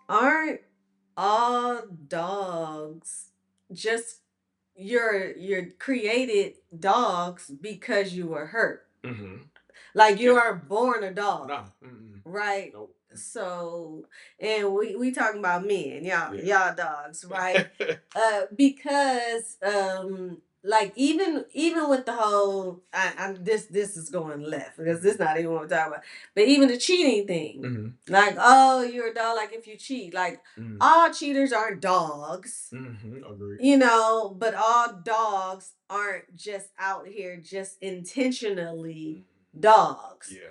Aren't all dogs just you're created dogs because you were hurt? Mm-hmm. Like you Yeah. are born a dog, Nah. Mm-mm. right? Nope. So, and we talking about men, Yeah. y'all dogs, right? Because like even with the whole this is going left because this not even what I'm talking about, but even the cheating thing, Mm-hmm. like, oh, you're a dog, like if you cheat, like Mm-hmm. all cheaters aren't dogs, Mm-hmm. Agreed. but all dogs aren't just out here just intentionally dogs. Yeah.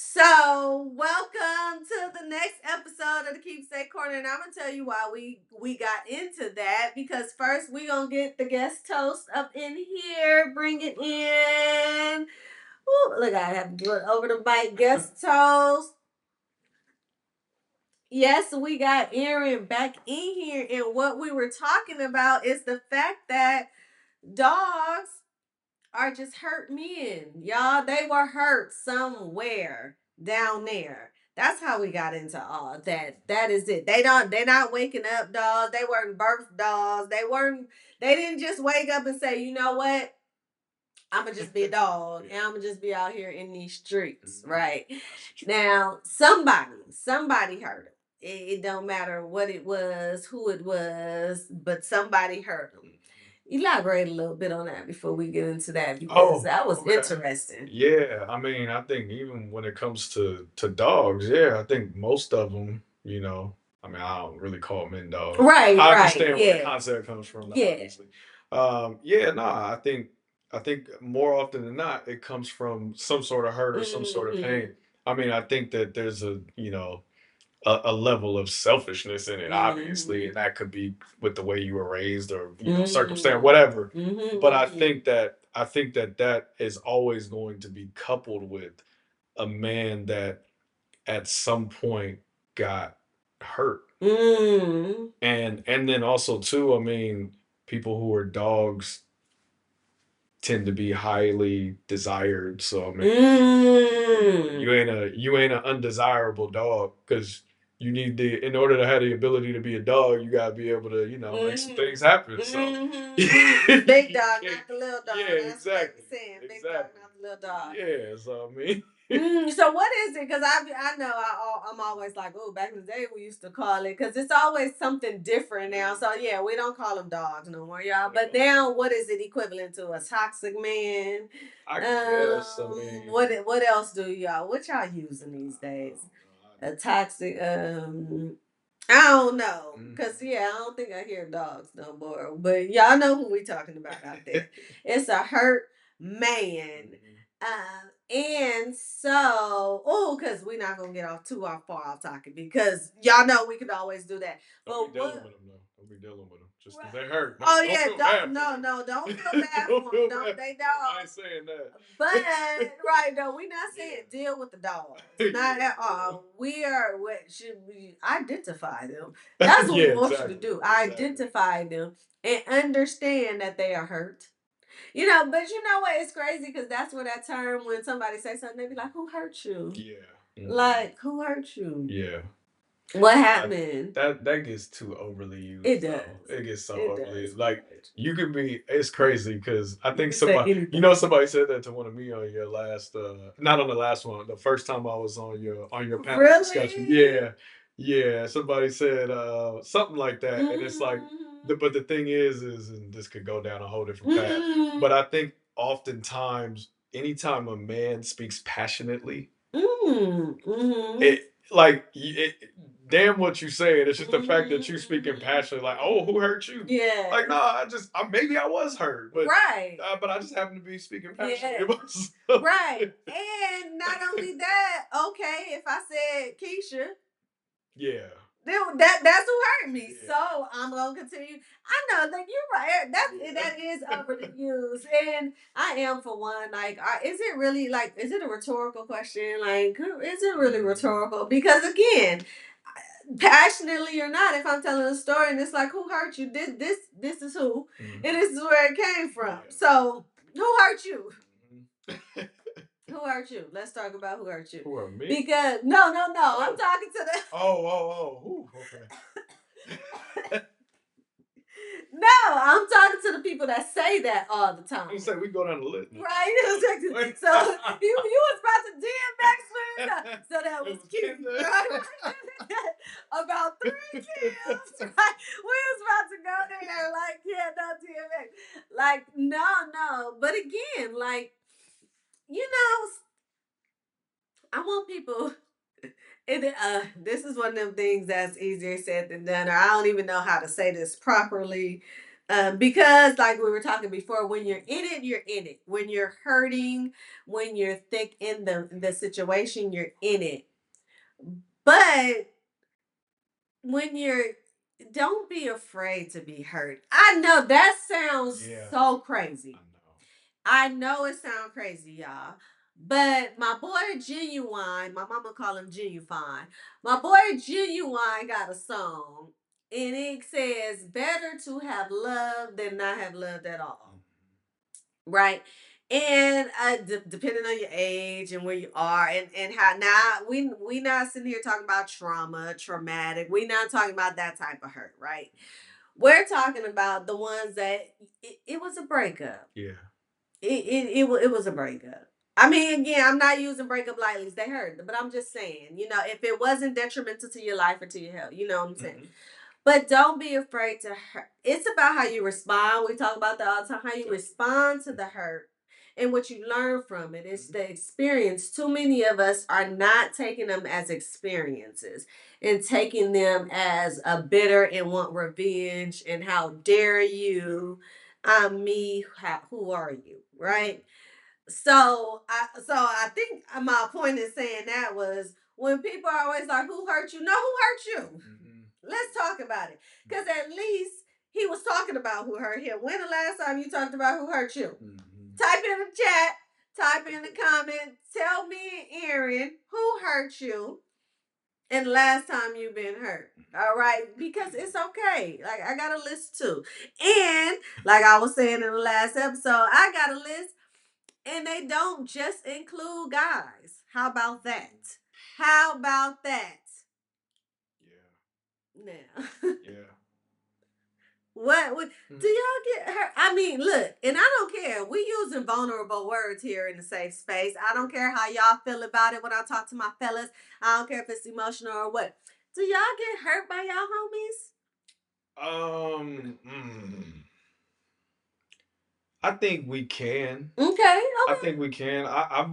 So, welcome to the next episode of the Keepsake Korner, and I'm gonna tell you why we got into that. Because first, we gonna get the guest toast up in here, bring it in. Ooh, look, I have to do it over the mic. Guest toast. Yes, we got Aaron back in here, and what we were talking about is the fact that dogs are just hurt men, y'all. They were hurt somewhere down there. That's how we got into all that. That is it. They're not waking up dogs. They weren't birth dogs. They didn't just wake up and say, you know what? I'ma just be a dog and I'ma just be out here in these streets, right? Now, somebody hurt him. It don't matter what it was, who it was, but somebody hurt him. Elaborate a little bit on that before we get into that because Oh, that was okay. interesting. Yeah, I mean, I think even when it comes to dogs, yeah, I think most of them, I mean, I don't really call men dogs. Right, I right, understand where the yeah, concept comes from, yeah. obviously. Yeah, no, I think more often than not, it comes from some sort of hurt or some sort of Mm-hmm. pain. I mean, I think that there's a level of selfishness in it, obviously, Mm-hmm. and that could be with the way you were raised or circumstance, Mm-hmm. whatever. But I Mm-hmm. think that that is always going to be coupled with a man that at some point got hurt, Mm-hmm. and then also too, I mean, people who are dogs tend to be highly desired. So I mean, Mm-hmm. you ain't an undesirable dog because you need the in order to have the ability to be a dog, you gotta be able to make some things happen. So Big dog, not the little dog. yeah, That's what they exactly, be saying. Big dog, exactly. not the little dog. Yeah, so I mean, So what is it? Because I know I'm always like, oh, back in the day we used to call it because it's always something different now. So yeah, we don't call them dogs no more, y'all. But now, what is it equivalent to? A toxic man? I guess I mean, What else do y'all? What y'all using these days? A toxic I don't know. Cause yeah, I don't think I hear dogs no more. But y'all know who we talking about out there. It's a hurt man. And so, oh, because we're not gonna get off too far off talking because y'all know we could always do that. Don't But be dealing with what? them though. Don't be dealing with them. Just 'cause Right. they hurt. Oh Don't yeah, feel bad for them. don't feel bad Don't for them. feel Don't bad they for them. I dogs? ain't saying But that. right, no, we're not saying Yeah. deal with the dogs. Not Yeah. at all. We are what should we identify them. That's what we Yeah, want you to exactly. do. Exactly. Identify them and understand that they are hurt. But you know what? It's crazy because that's where that term when somebody says something, they be like, "Who hurt you?" Yeah. Like, who hurt you? Yeah. What Uh, happened? that gets too overly It used though. does. It gets so It overly does used. get Like way too you could much. be. It's crazy because I You think can say somebody, anything. somebody said that to one of me on your last, not on the last one, the first time I was on your panel discussion. Really? Yeah, yeah. Somebody said something like that, and it's like, Mm-hmm. but the thing is, and this could go down a whole different path. Mm-hmm. But I think oftentimes, anytime a man speaks passionately, Mm-hmm. it like damn what you say. It's just the fact that you speaking passionately, like, oh, Mm-hmm. who hurt you? Yeah. Like, no, maybe I was hurt, Right. but I just happen to be speaking Yeah. passionately about something. Right. And not only that, okay, if I said Keisha, Yeah, that's who hurt me. yeah, So I'm gonna continue. I know that you're right. That is overly used, and I am for one. Like, is it really like? Is it a rhetorical question? Like, is it really rhetorical? Because again, passionately or not, if I'm telling a story and it's like, who hurt you? This is who, mm-hmm. and this is where it came from. Yeah. So who hurt you? Mm-hmm. Who hurt you? Let's talk about who hurt you. Who are me? Because no, no, no. I'm Oh. talking to the Oh. Okay. No, I'm talking to the people that say that all the time. I'm saying we go down the list. Right? So you was about to DMX with so that was cute. Right? About 3 kills. Right? We was about to go there. Like, yeah, no DMX. Like, no. But again, like, you know, I want people this is one of them things that's easier said than done, or I don't even know how to say this properly. Because like we were talking before, when you're in it, you're in it. When you're hurting, when you're thick in the situation, you're in it. But when you're don't be afraid to be hurt. I know that sounds so crazy. I know it sounds crazy, y'all. But my boy Genuine, my mama call him Genuine. My boy Genuine got a song, and it says, "Better to have loved than not have loved at all." Right? And depending on your age and where you are, and how now we not sitting here talking about traumatic. We not talking about that type of hurt, right? We're talking about the ones that it was a breakup. Yeah. It was a breakup. I mean, again, I'm not using breakup lightly. They hurt, but I'm just saying, if it wasn't detrimental to your life or to your health, you know what I'm saying. But don't be afraid to hurt. It's about how you respond. We talk about that all the time. How you respond to the hurt and what you learn from it. It's the experience. Too many of us are not taking them as experiences and taking them as a bitter and want revenge and how dare you. I'm me. Who are you? Right? So I think my point in saying that was when people are always like, "Who hurt you?" No, who hurt you? Let's talk about it, because at least he was talking about who hurt him. When the last time you talked about who hurt you? Type in the chat. Type in the comment. Tell me and Aaron who hurt you, and last time you've been hurt. All right, because it's okay. Like I got a list too, and like I was saying in the last episode, I got a list. And they don't just include guys. How about that? How about that? Yeah. Now. Yeah. What would do y'all get hurt? I mean, look, and I don't care. We using vulnerable words here in the safe space. I don't care how y'all feel about it when I talk to my fellas. I don't care if it's emotional or what. Do y'all get hurt by y'all homies? I think we can. Okay. I think we can. I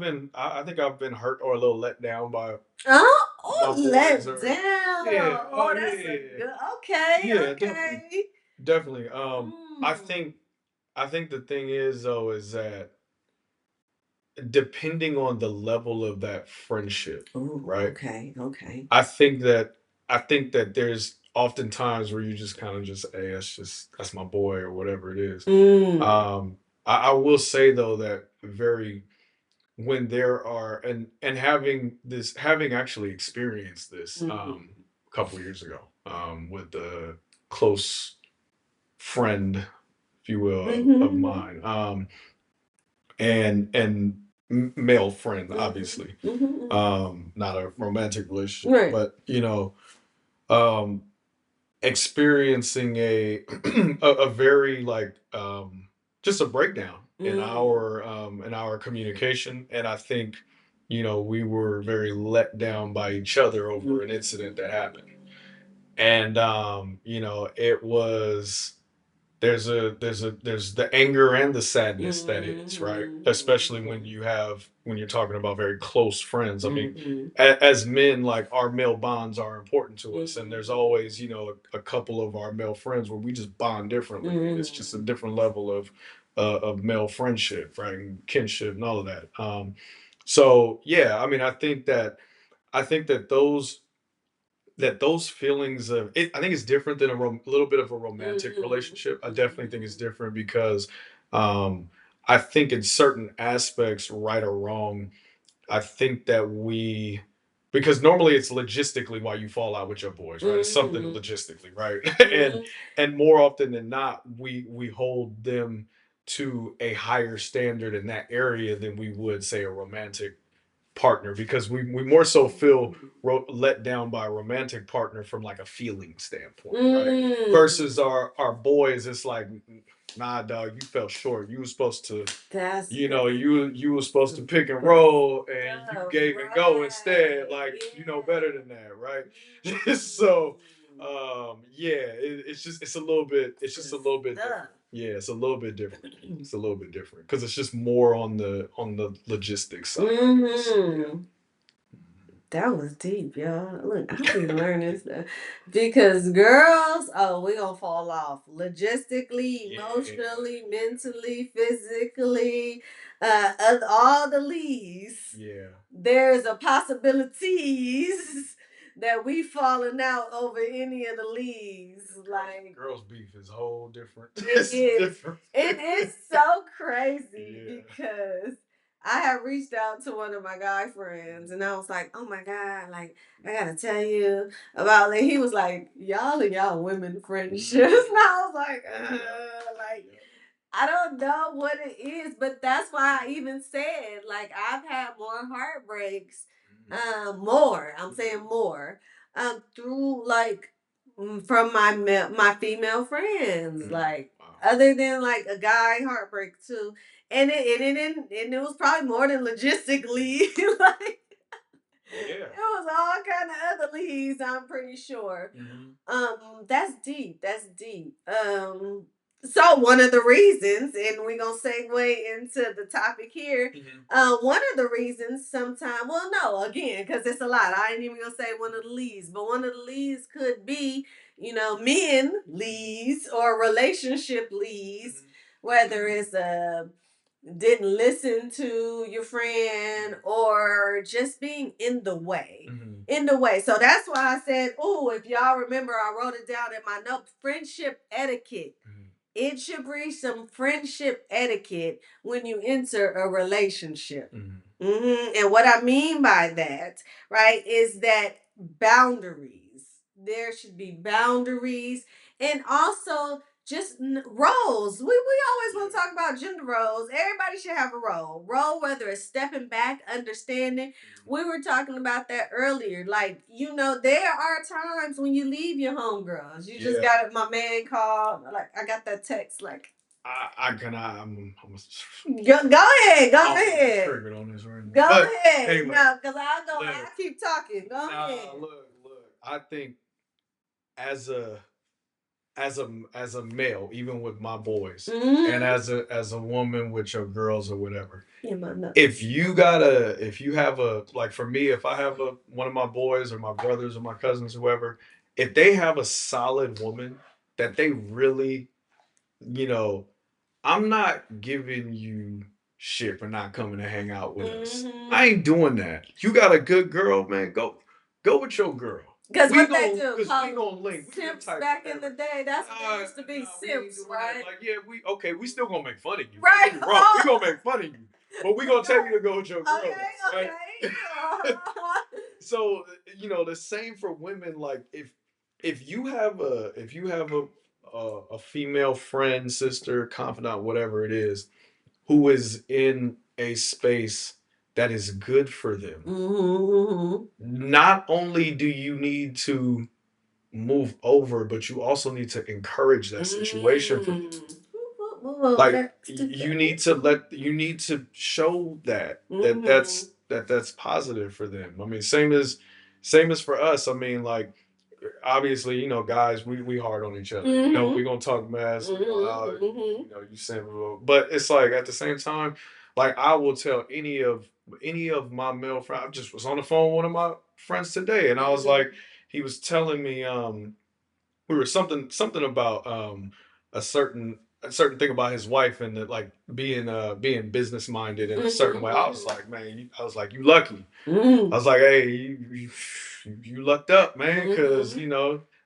think I've been hurt or a little let down by Oh, my let boys or down. yeah. Oh, that's a good. Okay. Yeah, Okay. definitely. I think the thing is though is that depending on the level of that friendship, Ooh, right? Okay. I think that there's often times where you just kind of just, hey, that's my boy or whatever it is. I will say though that very when there are and having actually experienced this a couple years ago with a close friend, if you will, of mine, and male friend, obviously, not a romantic relationship, right. But um, experiencing a very like just a breakdown in our communication, and I think we were very let down by each other over an incident that happened, and it was there's the anger and the sadness that is right, especially when you're talking about very close friends. I mean, as men, like our male bonds are important to us, and there's always a couple of our male friends where we just bond differently. It's just a different level of male friendship, right, and kinship and all of that. So yeah, I mean, I think that those feelings of it, I think it's different than little bit of a romantic relationship. I definitely think it's different because um, I think in certain aspects, right or wrong, I think that because normally it's logistically why you fall out with your boys, right? It's something logistically, right? And more often than not, we hold them to a higher standard in that area than we would say a romantic partner, because we more so feel let down by a romantic partner from like a feeling standpoint, right? Versus our boys, it's like, nah, dog, you fell short. You were supposed to, you were supposed to pick and roll, and you gave and go instead. Like, you know better than that, right? So, yeah, it's just it's a little bit, it's just a little bit different. Yeah, it's a little bit different. It's a little bit different because it's just more on the logistics side. Yeah. That was deep, y'all. Look, I be learning stuff because girls, oh, we gonna fall off logistically, emotionally, mentally, physically, all the leads. Yeah. There's a possibilities that we falling out over any of the leads. Like girls beef is whole different. It is. Different. It is so crazy because I have reached out to one of my guy friends and I was like, oh my God, like, I gotta tell you about, like, he was like, y'all and y'all women friendships. And I was like, like, I don't know what it is, but that's why I even said, like, I've had more heartbreaks, more, I'm saying more, through, like, from my female friends, like, other than, like, a guy heartbreak too. And it was probably more than logistically, like, it was all kind of other leads, I'm pretty sure. That's deep. That's deep. So one of the reasons, and we're gonna segue into the topic here. One of the reasons sometimes, well, no, again, because it's a lot. I ain't even gonna say one of the leads, but one of the leads could be, men leads or relationship leads, whether it's a didn't listen to your friend or just being in the way. In the way. So that's why I said, oh, if y'all remember, I wrote it down in my note, friendship etiquette. It should be some friendship etiquette when you enter a relationship. And what I mean by that, right, is that boundaries. There should be boundaries, and also just roles. We always want to talk about gender roles. Everybody should have a role, whether it's stepping back, understanding. We were talking about that earlier. Like, there are times when you leave your homegirls. You just got my man called. Like, I got that text. Like, I'm go ahead. Go ahead. triggered on this right now. Go ahead. Anyway, no, because I'll keep talking. Go ahead. Look. I think as a as a male, even with my boys, and as a woman with your girls or whatever, if you have a, like, for me, if I have one of my boys or my brothers or my cousins, whoever, if they have a solid woman that they really, you know, I'm not giving you shit for not coming to hang out with us. I ain't doing that. You got a good girl, man. Go with your girl. Because what they do, because we gonna link. Simps back in the day, that's what they used to be, simps, right? Like, yeah, we still gonna make fun of you. Right. We gonna make fun of you, but we gonna tell you to go with your girl. Okay. So, the same for women. Like, if you have a female friend, sister, confidant, whatever it is, who is in a space that is good for them, not only do you need to move over, but you also need to encourage that situation for them. Like, you need to show that's positive for them. I mean, same as for us. I mean, like, obviously, guys, we hard on each other. We gonna talk mess. You simple, but it's like, at the same time, like, I will tell any of my male friends. I just was on the phone with one of my friends today, and I was like, he was telling me, we were something about a certain thing about his wife, and that, like, being business minded in a certain way. I was like, man, you lucky. I was like, hey, you lucked up, man, because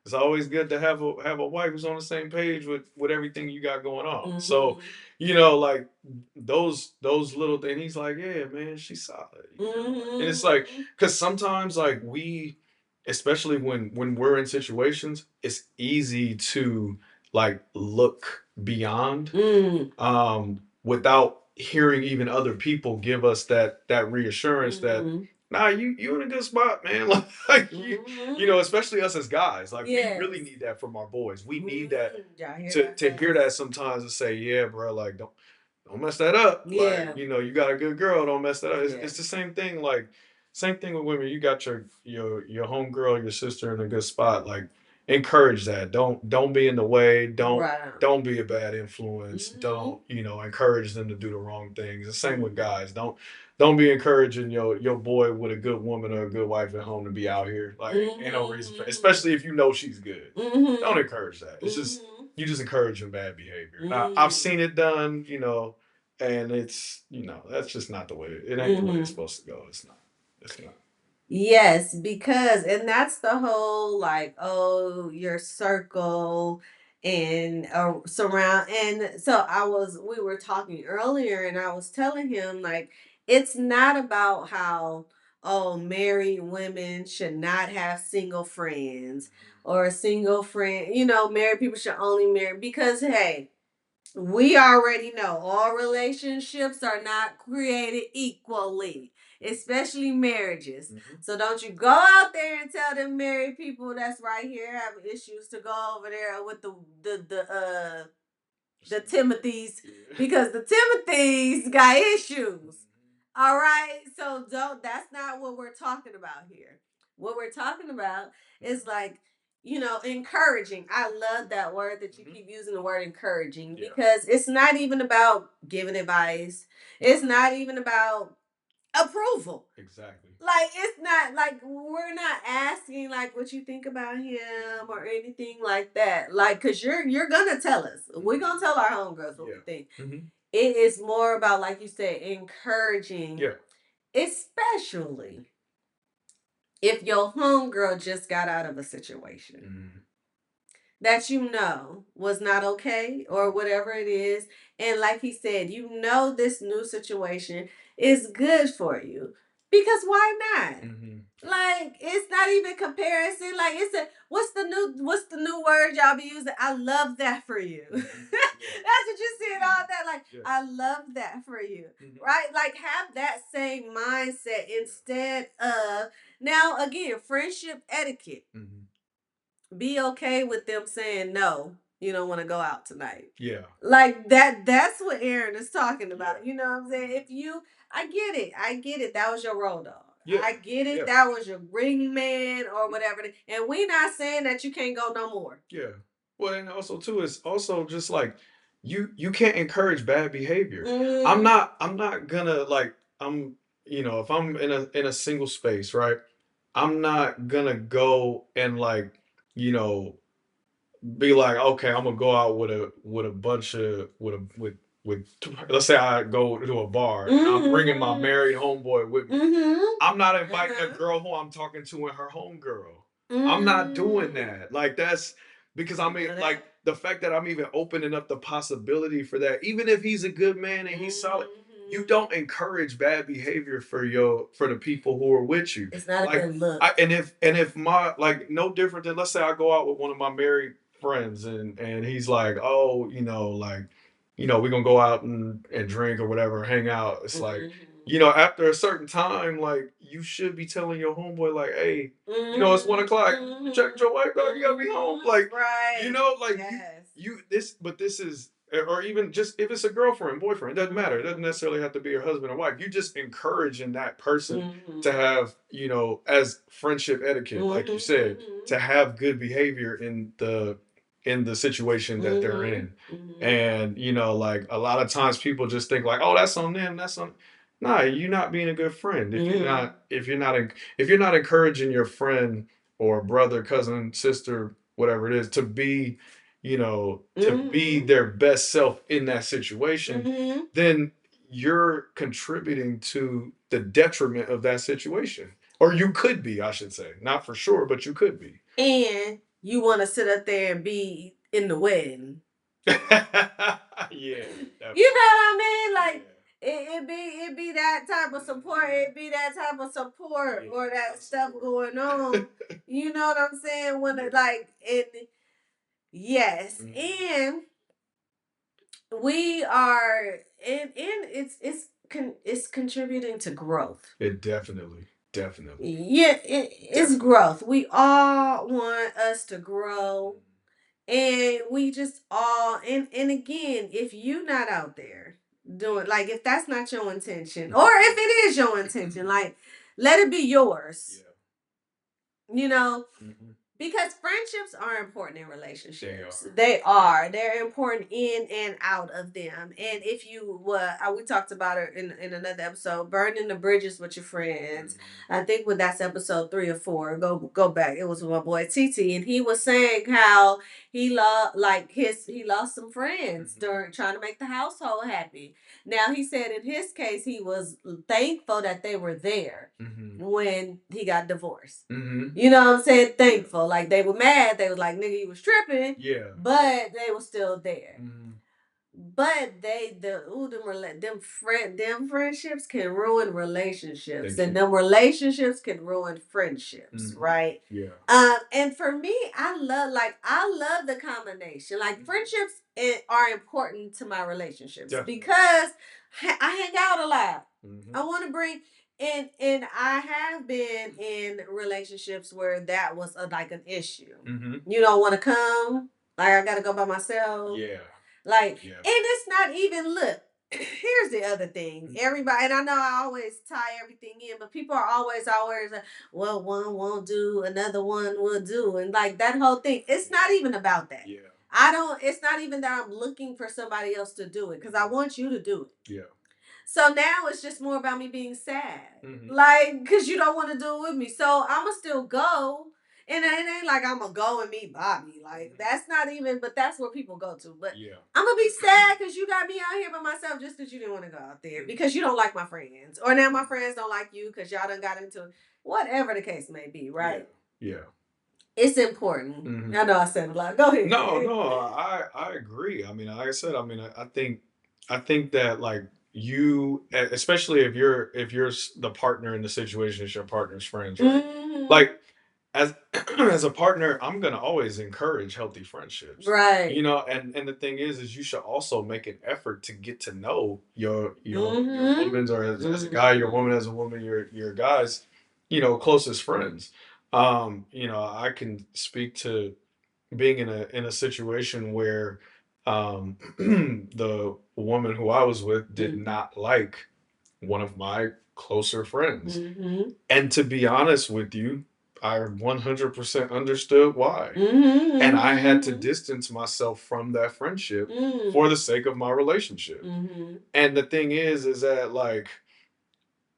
it's always good to have a wife who's on the same page with everything you got going on. So, like, those little things. He's like, yeah, man, she's solid. And it's like, because sometimes, like, especially when we're in situations, it's easy to like look beyond, without hearing even other people give us that reassurance that nah, you in a good spot, man. Like you know, especially us as guys, like we really need that from our boys. We need that to hear that sometimes and say, yeah, bro, like don't mess that up. Yeah. Like, you know, you got a good girl, don't mess that up. It's the same thing, like same thing with women. You got your home girl, your sister in a good spot. Like encourage that. Don't be in the way. Don't be a bad influence. Don't, you know, encourage them to do the wrong things. The same with guys. Don't be encouraging your boy with a good woman or a good wife at home to be out here. Like ain't no reason for, especially if you know she's good. Don't encourage that. It's just you just encouraging bad behavior. Now, I've seen it done, you know, and it's, you know, that's just not the way it ain't the way it's supposed to go. It's not. It's not. Yes, because and that's the whole like, oh, your circle and surround. And so we were talking earlier, and I was telling him like, it's not about how, oh, married women should not have single friends or a single friend. You know, married people should only marry because hey, we already know all relationships are not created equally, especially marriages. So don't you go out there and tell them married people that's right here having issues to go over there with the Timothys because the Timothys got issues. All right. So don't that's not what we're talking about here. What we're talking about is like, you know, encouraging. I love that word that you keep using the word encouraging because it's not even about giving advice. It's not even about approval. Exactly. Like it's not like we're not asking like what you think about him or anything like that. Like cause you're gonna tell us. We're gonna tell our homegirls what we think. It is more about like you said, encouraging. Especially if your homegirl just got out of a situation that you know was not okay or whatever it is. And like he said, you know this new situation is good for you. Because why not? Like it's not even comparison. Like it's a what's the new word y'all be using? I love that for you. That's what you see in all that. Like I love that for you. Right? Like have that same mindset instead of now again, friendship etiquette. Be okay with them saying no, you don't want to go out tonight. Yeah. Like that's what Aaron is talking about. You know what I'm saying? If you I get it. I get it. That was your road dog. Yeah. I get it. That was your ring man or whatever. And we not saying that you can't go no more. Yeah. Well, and also too, it's also just like you can't encourage bad behavior. I'm not gonna like I'm you know, if I'm in a single space, right? I'm not gonna go and like, you know, be like, okay, I'm gonna go out with a bunch of with let's say I go to a bar and I'm bringing my married homeboy with me. I'm not inviting a girl who I'm talking to and her homegirl. I'm not doing that. Like that's because I mean like the fact that I'm even opening up the possibility for that, even if he's a good man and he's solid, you don't encourage bad behavior for the people who are with you. It's not like, a good look. And if my like no different than let's say I go out with one of my married friends and he's like, oh, you know, like, you know, we're gonna go out and drink or whatever, hang out. It's like, you know, after a certain time, like you should be telling your homeboy, like, hey, you know, it's 1 o'clock. Check your wife out, you gotta be home. Like, right. You know, like you this, but this is or even just if it's a girlfriend, boyfriend, it doesn't matter. It doesn't necessarily have to be your husband or wife. You just encouraging that person to have, you know, as friendship etiquette, like you said, to have good behavior in the situation that they're in. And you know, like a lot of times people just think like, oh, that's on them, that's on. Nah, you're not being a good friend if you're not encouraging your friend or brother, cousin, sister, whatever it is, to be, you know, to be their best self in that situation, then you're contributing to the detriment of that situation. Or you could be, I should say. Not for sure, but you could be. And you want to sit up there and be in the wedding. Yeah. You know what I mean? Like it be that type of support. It be that type of support or that stuff going on. You know what I'm saying? When it like it Yes. And we are and it's contributing to growth. It definitely. Yeah, it's growth. We all want us to grow. And we just all and again, if you not out there doing, like, if that's not your intention, or if it is your intention, like, let it be yours. You know, because friendships are important in relationships. They are. They're important in and out of them. And if you, we talked about it in another episode, burning the bridges with your friends. I think when that's episode 3 or 4. Go back. It was with my boy TT, and he was saying how he lost some friends during trying to make the household happy. Now he said in his case he was thankful that they were there when he got divorced. You know what I'm saying? Thankful. Like, they were mad. They was like, nigga, you was tripping. Yeah. But they were still there. But them friendships can ruin relationships, and them relationships can ruin friendships, right? Yeah. And for me, I love the combination. Like, friendships are important to my relationships. Definitely. Because I hang out a lot. I want to bring and I have been in relationships where that was like an issue. You don't want to come. Like, I gotta go by myself. Yeah. Like, yeah. And it's not even, look, here's the other thing. Everybody, and I know I always tie everything in, but people are always like, well, one won't do, another one will do. And like that whole thing, it's not even about that. Yeah. It's not even that I'm looking for somebody else to do it, because I want you to do it. Yeah. So now it's just more about me being sad. Like, because you don't want to do it with me. So I'm going to still go. And it ain't like I'm going to go and meet Bobby. Like, that's not even, but that's where people go to. But yeah. I'm going to be sad because you got me out here by myself just because you didn't want to go out there. Because you don't like my friends. Or now my friends don't like you because y'all done got into it. Whatever the case may be, right? Yeah. It's important. I know I said a lot. Go ahead. No, I agree. I mean, like I said, I think that, like, you, especially if you're the partner in the situation, is your partner's friends, right? Like, as as a partner, I'm gonna always encourage healthy friendships, right? You know, and the thing is you should also make an effort to get to know your woman's, or as a guy, your woman, as a woman, your guys, closest friends. I can speak to being in a situation where the woman who I was with did not like one of my closer friends. And to be honest with you, I 100% understood why. And I had to distance myself from that friendship for the sake of my relationship. And the thing is that, like,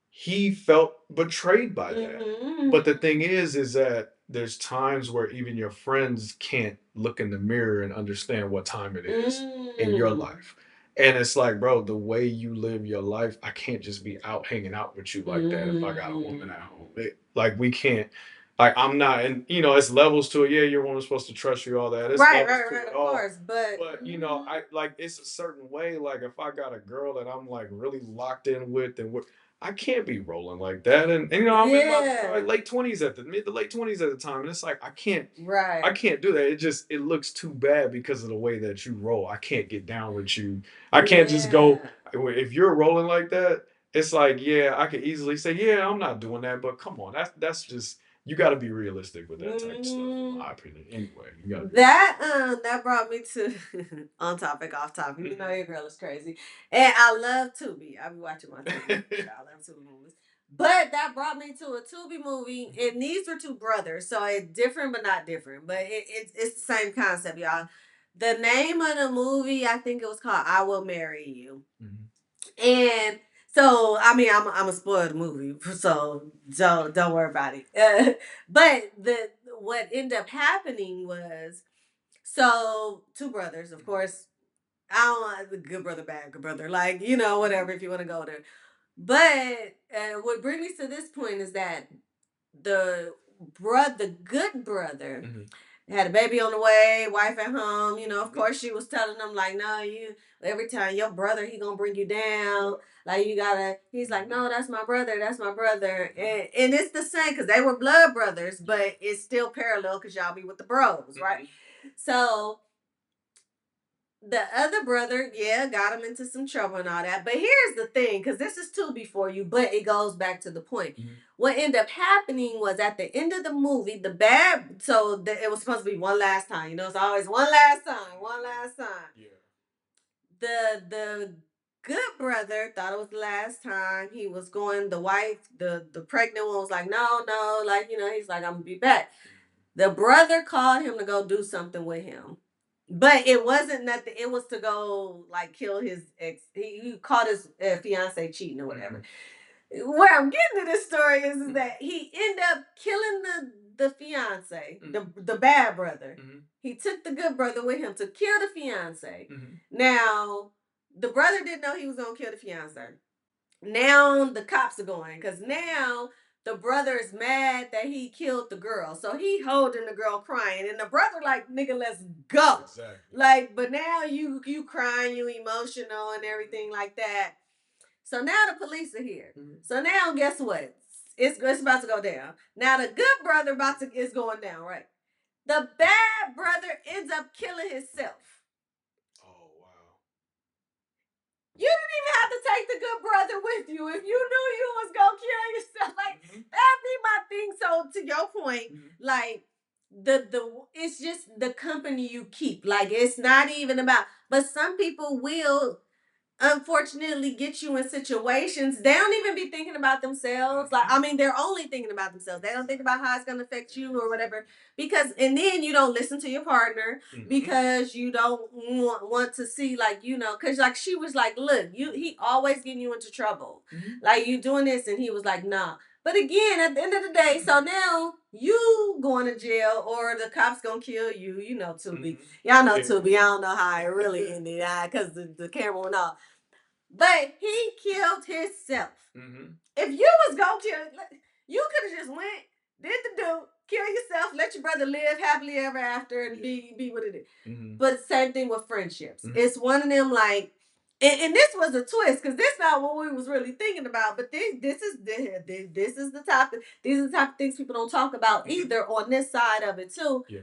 he felt betrayed by that. But the thing is that there's times where even your friends can't look in the mirror and understand what time it is in your life. And it's like, bro, the way you live your life, I can't just be out hanging out with you like that if I got a woman at home. Like, we can't. Like, I'm not, and it's levels to it. Yeah, your woman's supposed to trust you, all that. It's right, of course. But I like, it's a certain way. Like, if I got a girl that I'm like really locked in with, and I can't be rolling like that. And I'm in my late 20s, at the mid to late 20s at the time. And it's like, I can't do that. It looks too bad because of the way that you roll. I can't get down with you. I can't just go, if you're rolling like that, it's like, yeah, I could easily say, yeah, I'm not doing that. But come on, that's just, you got to be realistic with that type of stuff, in my opinion. Anyway, that brought me to on topic, off topic. You know your girl is crazy, and I love Tubi. I be watching my Tubi. I love Tubi movies. But that brought me to a Tubi movie, and these are two brothers, so it's different but not different. But it's the same concept, y'all. The name of the movie, I think it was called "I Will Marry You," and so, I mean, I'm a spoiled movie, so don't worry about it. But what ended up happening was, so two brothers, of course. I don't want the good brother, bad good brother, like, whatever, if you want to go there. But what brings me to this point is that the good brother, had a baby on the way, wife at home. You know, of course, she was telling them like, "No, you every time your brother he gonna bring you down. Like you gotta." He's like, "No, that's my brother. That's my brother." And it's the same because they were blood brothers, but it's still parallel because y'all be with the bros, right? So the other brother, yeah, got him into some trouble and all that. But here's the thing, because this is two before you, but it goes back to the point. What ended up happening was at the end of the movie, it was supposed to be one last time. You know, it's always one last time, one last time. Yeah. The good brother thought it was the last time. He was going, the wife, the pregnant one was like, no, like, you know, he's like, I'm gonna be back. The brother called him to go do something with him. But it wasn't nothing. It was to go like kill his ex. He caught his fiance cheating or whatever. Where I'm getting to this story is that he ended up killing the fiance, the bad brother. He took the good brother with him to kill the fiance. Now the brother didn't know he was gonna kill the fiance. Now the cops are going because now the brother is mad that he killed the girl. So he holding the girl crying. And the brother like, nigga, let's go. Exactly. Like, but now you crying, you emotional and everything like that. So now the police are here. So now guess what? It's about to go down. Now the good brother is going down, right? The bad brother ends up killing himself. You didn't even have to take the good brother with you. If you knew you was gonna kill yourself, like that'd be my thing. So to your point, like the it's just the company you keep. Like it's not even about. But some people will unfortunately get you in situations they don't even be thinking about themselves. Like, I mean, they're only thinking about themselves. They don't think about how it's going to affect you or whatever. Because and then you don't listen to your partner because you don't want to see, like, you know, because like she was like, look, he always getting you into trouble. Like you doing this, and he was like, nah. But again, at the end of the day, so now you going to jail or the cops gonna kill you. You know, Tubi. Y'all know Tubi. I don't know how it really ended because the camera went off. But he killed himself. If you was gonna kill, you could have just went, did the do, kill yourself, let your brother live happily ever after, and be what it is. But same thing with friendships. It's one of them like, and this was a twist because this not what we was really thinking about. But this is the topic. These are the type of things people don't talk about either on this side of it too. Yeah.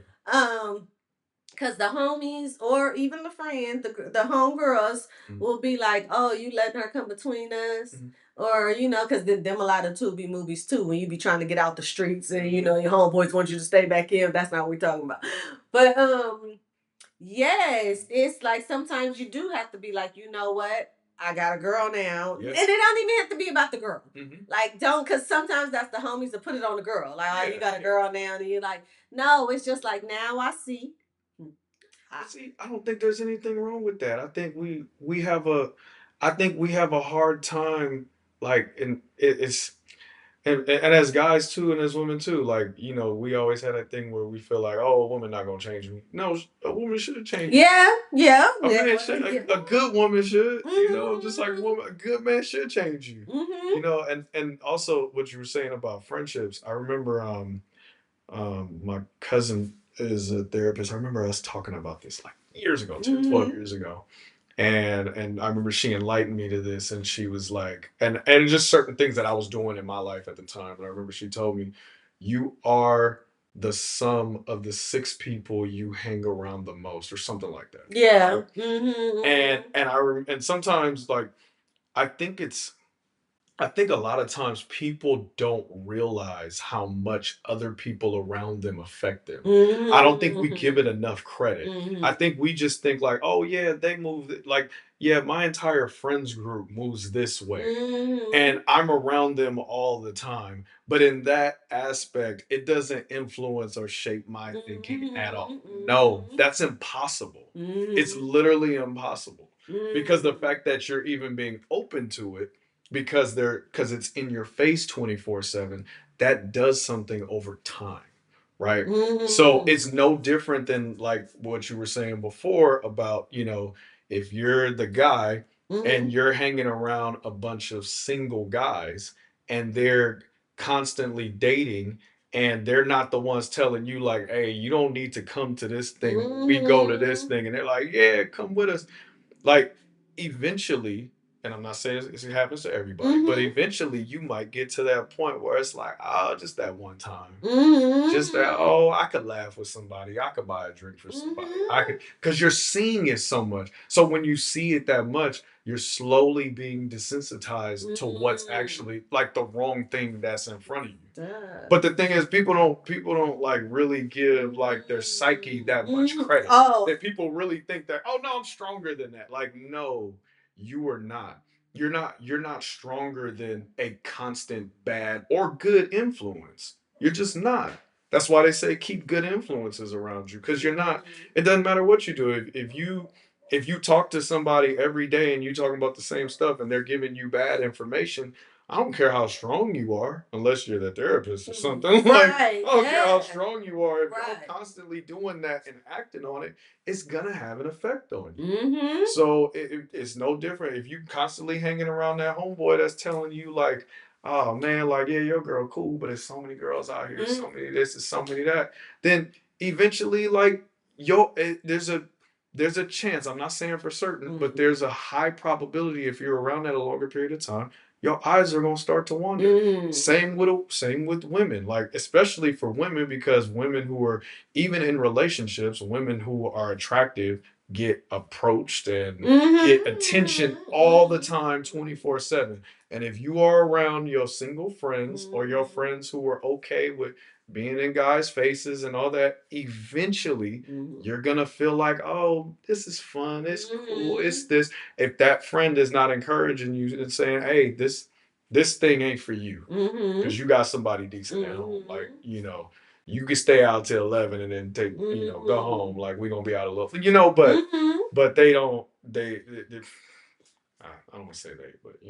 Because the homies or even the friends, the homegirls will be like, oh, you letting her come between us? Or, you know, because them a lot of Tubi movies too, when you be trying to get out the streets and, you know, your homeboys want you to stay back in. That's not what we're talking about. But, yes, it's like sometimes you do have to be like, you know what? I got a girl now. Yes. And it don't even have to be about the girl. Like, because sometimes that's the homies that put it on the girl. Like, oh, you got a girl now. And you're like, no, it's just like, now I see. See, I don't think there's anything wrong with that. I think we have a hard time, like, and it's and as guys too, and as women too, like, you know, we always had that thing where we feel like, oh, a woman not gonna change me. No, a woman should change you. Yeah. Man should, a good woman should, you know, just like a good man should change you. You know, and also what you were saying about friendships. I remember my cousin is a therapist. I remember us talking about this like years ago, 10, 12 years ago. And I remember she enlightened me to this, and she was like, and just certain things that I was doing in my life at the time. And I remember she told me, you are the sum of the 6 people you hang around the most, or something like that. Yeah. Right? And sometimes, like, I think it's I think a lot of times people don't realize how much other people around them affect them. I don't think we give it enough credit. I think we just think like, oh yeah, they move like, yeah, my entire friends group moves this way. And I'm around them all the time. But in that aspect, it doesn't influence or shape my thinking at all. No, that's impossible. It's literally impossible. Because the fact that you're even being open to it, because it's in your face 24/7, that does something over time, right? So it's no different than like what you were saying before about, you know, if you're the guy and you're hanging around a bunch of single guys and they're constantly dating, and they're not the ones telling you like, hey, you don't need to come to this thing. We go to this thing, and they're like, yeah, come with us. Like eventually, and I'm not saying it happens to everybody, but eventually you might get to that point where it's like, oh, just that one time. Just that, oh, I could laugh with somebody. I could buy a drink for somebody. I could, because you're seeing it so much. So when you see it that much, you're slowly being desensitized to what's actually like the wrong thing that's in front of you. But the thing is, people don't like really give like their psyche that much credit. Oh, that people really think that, oh no, I'm stronger than that. Like, no, you are not. You're not stronger than a constant bad or good influence. You're just not. That's why they say keep good influences around you, because you're not. It doesn't matter what you do. If you talk to somebody every day and you talking about the same stuff and they're giving you bad information, I don't care how strong you are, unless you're the therapist or something. Like, I don't care how strong you are. If you're constantly doing that and acting on it, it's gonna have an effect on you. So it's no different if you constantly hanging around that homeboy that's telling you like, oh man, like yeah, your girl cool, but there's so many girls out here, so many this and so many that. Then eventually, like there's a chance. I'm not saying for certain, but there's a high probability if you're around that a longer period of time, your eyes are gonna start to wander. Same with women, like especially for women, because women who are even in relationships, women who are attractive get approached and get attention all the time, 24/7. And if you are around your single friends or your friends who are okay with being in guys' faces and all that, eventually you're gonna feel like, oh, this is fun, it's cool, it's this. If that friend is not encouraging you and saying, hey, this thing ain't for you, because you got somebody decent at home, like you can stay out till 11 and then take go home, like we're gonna be out a little, but they don't they I don't want to say they, but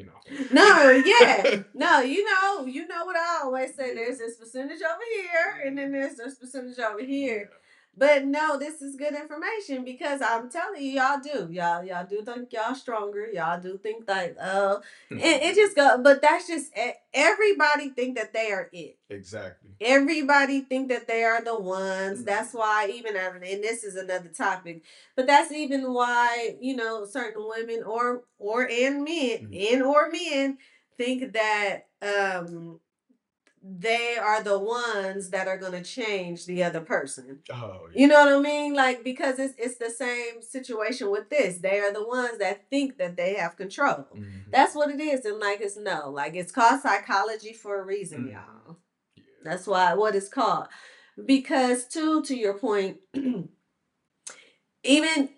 No, yeah. No, you know what I always say. There's this percentage over here, and then there's this percentage over here. But no, this is good information, because I'm telling you, y'all do. Y'all do think y'all stronger. Y'all do think like, it just go, but that's just everybody think that they are it. Exactly. Everybody think that they are the ones. That's why even and this is another topic, but that's even why certain women or men think that they are the ones that are going to change the other person. Oh, yeah. You know what I mean? Like, because it's the same situation with this. They are the ones that think that they have control. That's what it is. And like, it's called psychology for a reason, y'all. Yeah. That's what it's called. Because to your point, even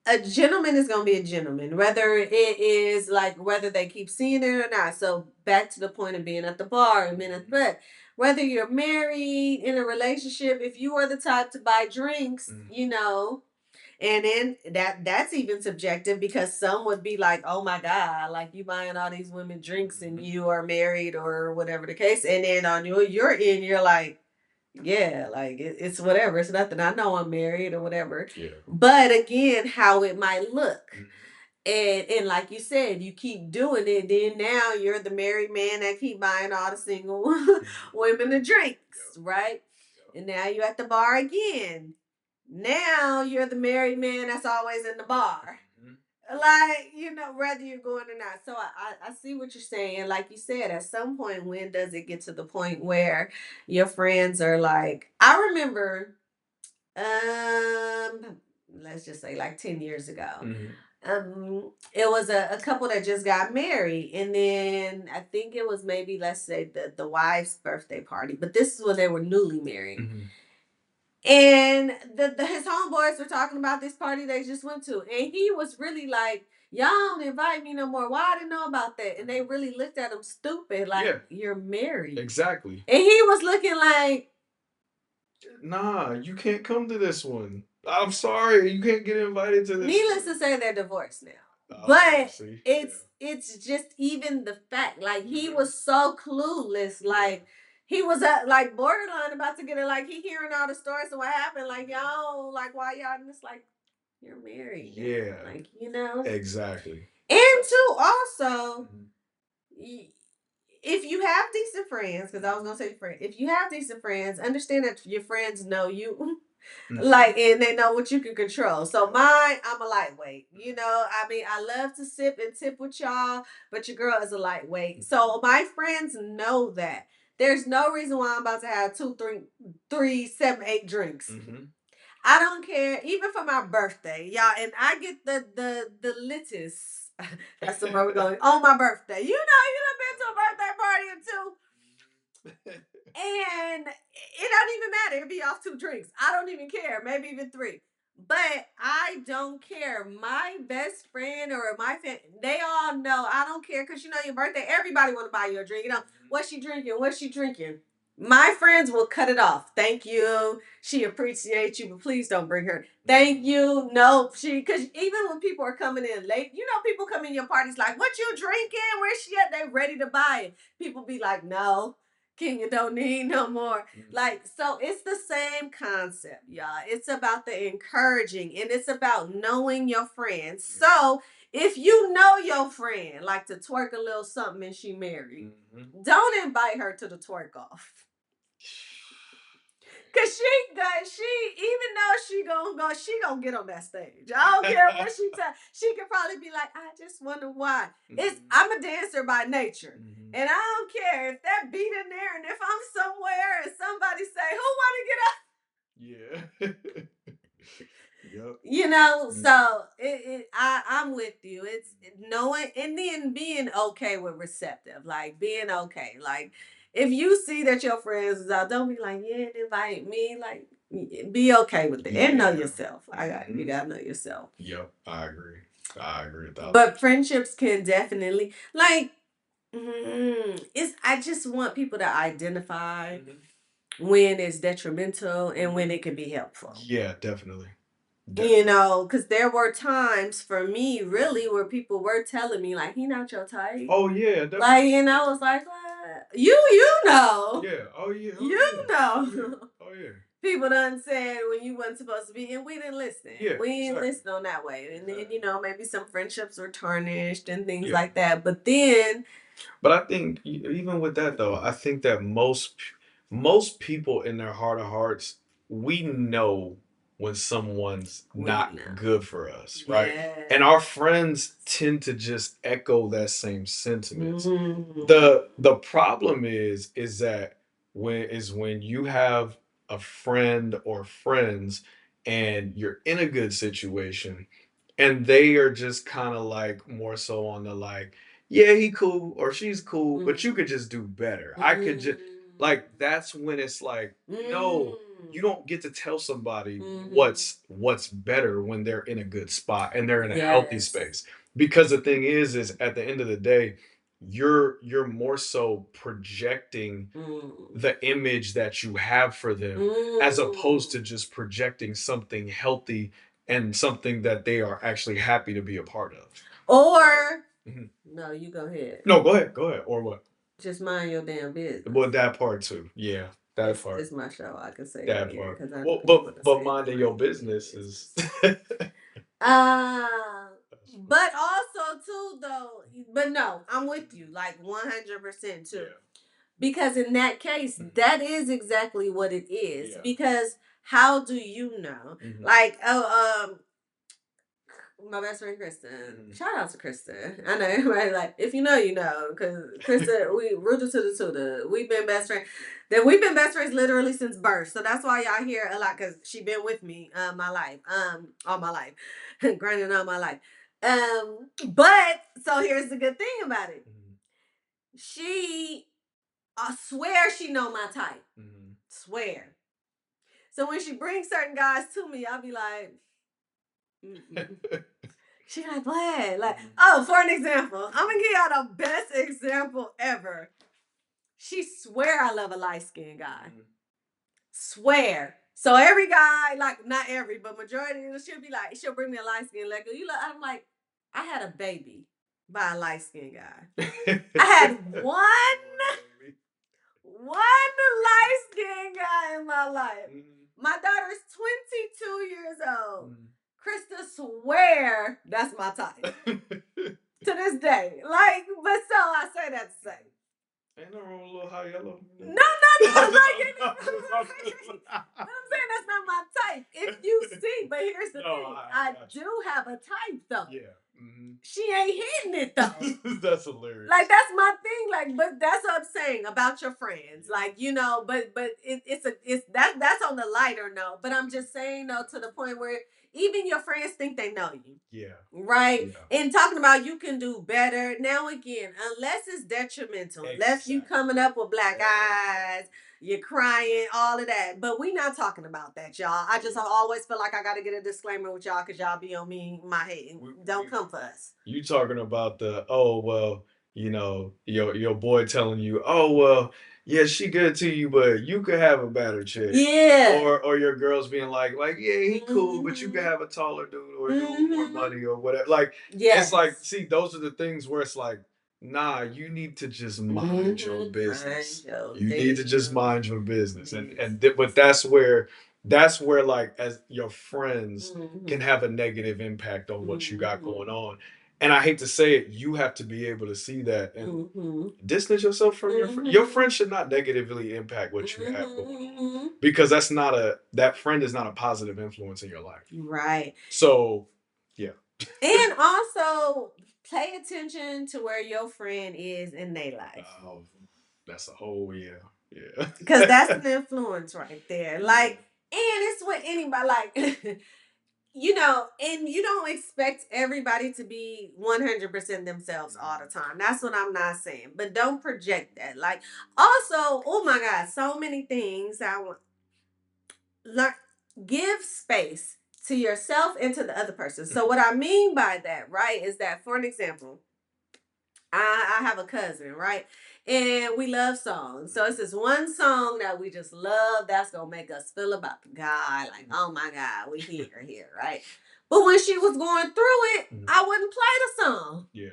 a gentleman is gonna be a gentleman, whether it is like whether they keep seeing it or not. So back to the point of being at the bar and being at the bed. Whether you're married, in a relationship, if you are the type to buy drinks, and then that's even subjective, because some would be like, oh my God, like you buying all these women drinks and you are married or whatever the case. And then on your end, you're like, yeah, like it's whatever. It's nothing. I know I'm married or whatever. Yeah. But again, how it might look. And like you said, you keep doing it, then now you're the married man that keep buying all the single women the drinks, right? And now you're at the bar again. Now you're the married man that's always in the bar. Like, whether you're going or not. So I see what you're saying. Like you said, at some point, when does it get to the point where your friends are like, I remember, let's just say like 10 years ago. It was a couple that just got married, and then I think it was maybe, let's say, the wife's birthday party, but this is when they were newly married. And his homeboys were talking about this party they just went to, and he was really like, y'all don't invite me no more. Why? I didn't know about that. And they really looked at him stupid, like, you're married. Exactly. And he was looking like, nah, you can't come to this one. I'm sorry, you can't get invited to this. Needless to say, they're divorced now. But it's just even the fact, like, he was so clueless, like he was like borderline about to get it, like he hearing all the stories of what happened, like, y'all, like, why y'all, and it's like, you're married now. Yeah. Like, Exactly. And to also, if you have decent friends, because I was gonna say friend, if you have decent friends, understand that your friends know you. Like, and they know what you can control. So mine, I'm a lightweight. You know, I mean, I love to sip and tip with y'all, but your girl is a lightweight. So my friends know that. There's no reason why I'm about to have two, three, seven, eight drinks. I don't care, even for my birthday, y'all. And I get the littest. That's the where we're going on my birthday. You done been to a birthday party or two. And it don't even matter. It'll be off two drinks. I don't even care. Maybe even three. But I don't care. My best friend or my family, they all know. I don't care because your birthday. Everybody want to buy you a drink. What's she drinking? What's she drinking? My friends will cut it off. Thank you. She appreciates you, but please don't bring her. Thank you. No, because even when people are coming in late, people come in your parties like, what you drinking? Where's she at? They ready to buy it. People be like, no. King, you don't need no more. Like, so it's the same concept, y'all. It's about the encouraging and it's about knowing your friends. So if you know your friend like to twerk a little something and she married, don't invite her to the twerk off. Cause even though she gonna get on that stage. I don't care what she tell. She could probably be like, I just wonder why. I'm a dancer by nature. And I don't care if that beat in there and if I'm somewhere and somebody say, who wanna get up? Yeah. Yep. So I'm with you. It's knowing and then being okay with receptive, like being okay. Like if you see that your friends is out, don't be like, yeah, invite me. Like be okay with it and know yourself. You gotta know yourself. Yep, I agree. I agree with that. But friendships can definitely it's. I just want people to identify when it's detrimental and when it can be helpful. Yeah, definitely. Because there were times for me, really, where people were telling me, like, he not your type. Oh, yeah. Definitely. Like, and I was like, what? You know. Yeah. Oh, yeah. Oh, you know. Oh, yeah. People done said when you wasn't supposed to be, and we didn't listen. Yeah, we didn't listen on that way. And then, maybe some friendships were tarnished and things like that. But then. But I think, even with that, though, I think that most people in their heart of hearts, we know when someone's not good for us, right? Yes. And our friends tend to just echo that same sentiment. The problem is that when you have a friend or friends and you're in a good situation and they are just kind of like more so on the like, yeah, he cool or she's cool, but you could just do better. I could just like that's when it's like, no, you don't get to tell somebody what's better when they're in a good spot and they're in a healthy space. Because the thing is at the end of the day, you're more so projecting the image that you have for them as opposed to just projecting something healthy and something that they are actually happy to be a part of. Or no, you go ahead. No, go ahead. Go ahead. Or what? Just mind your damn business. Well, that part too. Yeah, that part. It's my show. I can say that part. Well, but minding your business is. But also too though. But no, I'm with you like 100% too. Yeah. Because in that case, that is exactly what it is. Yeah. Because how do you know? Like, my best friend Kristen. Shout out to Kristen. I know everybody like if you know, you know, because Kristen, we rooted to the tutor. We've been best friends. Then we've been best friends literally since birth. So that's why y'all hear a lot because she been with me my life, all my life, grinding all my life. But so here's the good thing about it. She, I swear she know my type. Swear. So when she brings certain guys to me, I'll be like. She like, what? Like, oh, for an example, I'm gonna give y'all the best example ever. She swear I love a light-skinned guy. Swear. So every guy, like not every, but majority, she'll be like, she'll bring me a light-skinned like, I'm like, I had a baby by a light-skinned guy. I had one light-skinned guy in my life. My daughter's 22 years old. Krista swear that's my type. To this day. Like, but so I say that to say. nothing wrong with a little high yellow. No, like ain't nothing wrong. But I'm saying that's not my type. If you see, but here's the thing. I do have a type though. Yeah. She ain't hitting it though. That's hilarious. Like that's my thing. Like, but that's what I'm saying about your friends. Like, but it's that's on the lighter note. But I'm just saying though, to the point where even your friends think they know you. Yeah. Right? Yeah. And talking about you can do better. Now again, unless it's detrimental, unless you coming up with black eyes, you're crying, all of that. But we not talking about that, y'all. I just always feel like I gotta get a disclaimer with y'all because y'all be on me my head. Don't come for us. You talking about your boy telling you, oh well, yeah, she good to you, but you could have a better chick. Yeah. Or your girls being like, yeah, he cool, but you could have a taller dude or dude with more money or whatever. Like, it's like, see, those are the things where it's like, nah, you need to just mind your business. You need to just mind your business. But that's where like as your friends can have a negative impact on what you got going on. And I hate to say it, you have to be able to see that and distance yourself from your friend. Your friend should not negatively impact what you have going on, because that friend is not a positive influence in your life. Right. So, yeah. And also pay attention to where your friend is in their life. Oh, that's a whole yeah. Because that's an influence right there. Like, and it's with anybody. Like, and you don't expect everybody to be 100% themselves all the time. That's what I'm not saying. But don't project that. Like, also, oh my God, so many things I want. Learn, give space to yourself and to the other person. So, what I mean by that, right, is that, for an example, I have a cousin, right? And we love songs. So it's this one song that we just love that's gonna make us feel about the guy. Like, oh my God, we here, right? But when she was going through it, I wouldn't play the song. Yeah.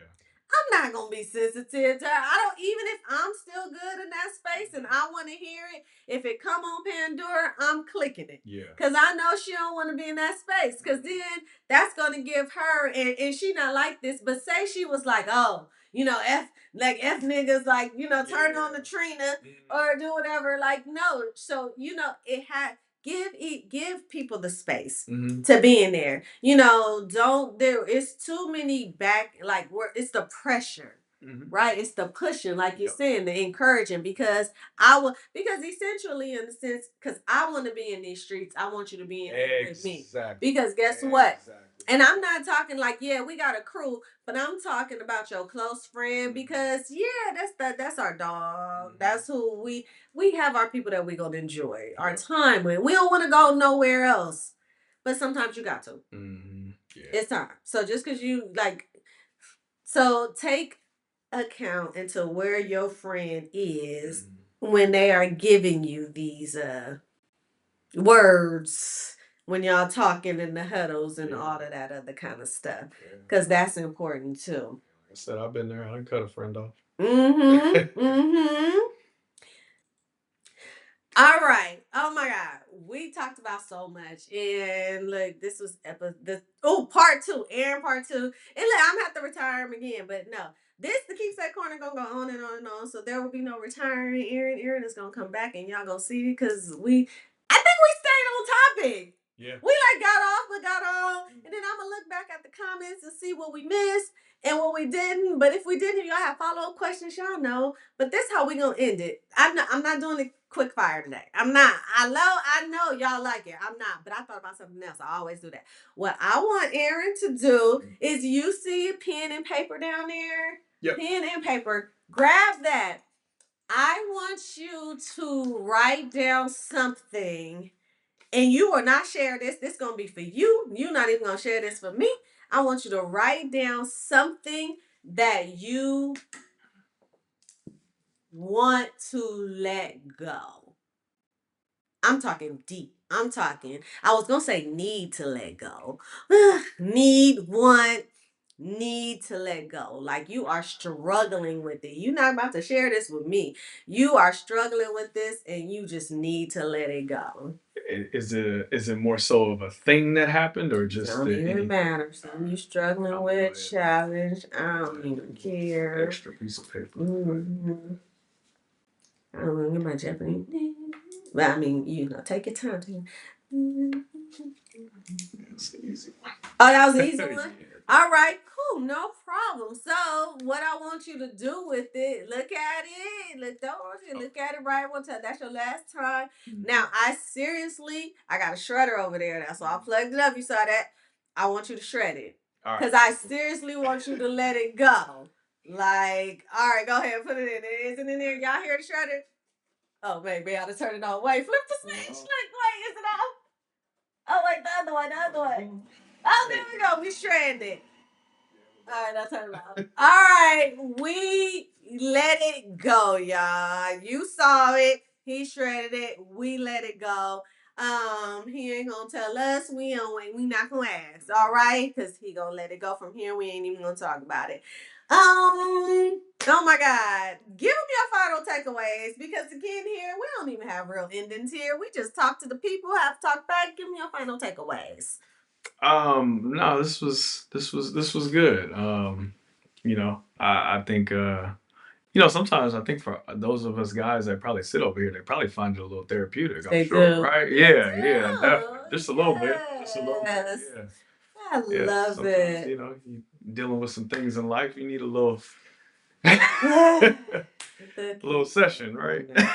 I'm not gonna be sensitive to her. I don't, even if I'm still good in that space and I want to hear it. If it come on Pandora, I'm clicking it. Yeah. Cause I know she don't want to be in that space. Cause then that's gonna give her, and she not like this. But say she was like, oh, F niggas, like, turn on the Trina or do whatever. Like, no. So it had. Give people the space to be in there. It's too many it's the pressure. Right? It's the pushing, like you're saying, the encouraging, because essentially, in a sense, because I want to be in these streets, I want you to be in here with me. Because guess what? And I'm not talking like, yeah, we got a crew, but I'm talking about your close friend, because that's our dog. That's who we have, our people that we gonna enjoy our time with. We don't want to go nowhere else, but sometimes you got to. Yeah. It's time. So just because take account into where your friend is when they are giving you these words, when y'all talking in the huddles and all of that other kind of stuff, because that's important too. Like I said, I've been there. I done cut a friend off. All right. Oh my God. We talked about so much. And look, this was part 2. Aaron part 2. And look, I'm gonna have to retire him again, but no. The Keepsake Korner gonna go on and on and on. So there will be no retiring Aaron. Aaron is gonna come back and y'all gonna see, because I think we stayed on topic. Yeah. We got off, but got on. And then I'm gonna look back at the comments and see what we missed and what we didn't. But if we didn't, y'all have follow-up questions, y'all know. But this how we gonna end it. I'm not doing the quick fire today. I'm not. I know y'all like it. I'm not. But I thought about something else. I always do that. What I want Aaron to do is, you see a pen and paper down there? Yep. Pen and paper. Grab that. I want you to write down something, and you will not share this. This is going to be for you. You're not even going to share this for me. I want you to write down something that you want to let go. I'm talking deep. I was going to say need to let go. Need to let go. Like, you are struggling with it. You're not about to share this with me. You are struggling with this and you just need to let it go. Is it more so of a thing that happened, or just don't even matter? Something you struggling with, challenge. I don't even care. Extra piece of paper. I don't know, get my Japanese. But I mean, take your time. It's an easy one. Oh, that was the easy one? All right, cool, no problem. So, what I want you to do with it, look at it. Look at it right one time. That's your last time. Now, I got a shredder over there. That's why I plugged it up. You saw that? I want you to shred it. Because I seriously want you to let it go. Like, all right, go ahead, put it in. Is it in there? Y'all hear the shredder? Oh, maybe I ought to turn it on. Wait, flip the switch. Look, wait, is it off? Oh, wait, the other one, the other one. Oh, there we go. We stranded. All right, that's turn it off. All right, we let it go, y'all. You saw it. He shredded it. We let it go. He ain't gonna tell us. We not gonna ask. All right, cause he gonna let it go from here. We ain't even gonna talk about it. Oh my God. Give them your final takeaways because again, here we don't even have real endings here. We just talk to the people, have to talk back. Give me your final takeaways. No, this was good. I think sometimes I think for those of us guys that probably sit over here, they probably find it a little therapeutic. I'm They sure, do. right? They Yeah, do. yeah, definitely. Just a little bit. Just a little bit. Yes. Yeah. I Yeah. love Sometimes, it. you dealing with some things in life, you need a little The little session, right? corner.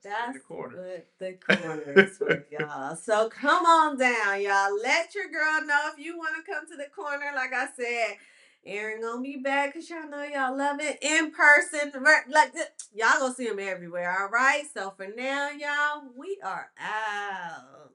That's the corner. what the corner is for, y'all. So come on down, y'all. Let your girl know if you want to come to the corner. Like I said, Aaron gonna be back because y'all know y'all love it in person. Like y'all gonna see him everywhere. All right. So for now, y'all, we are out.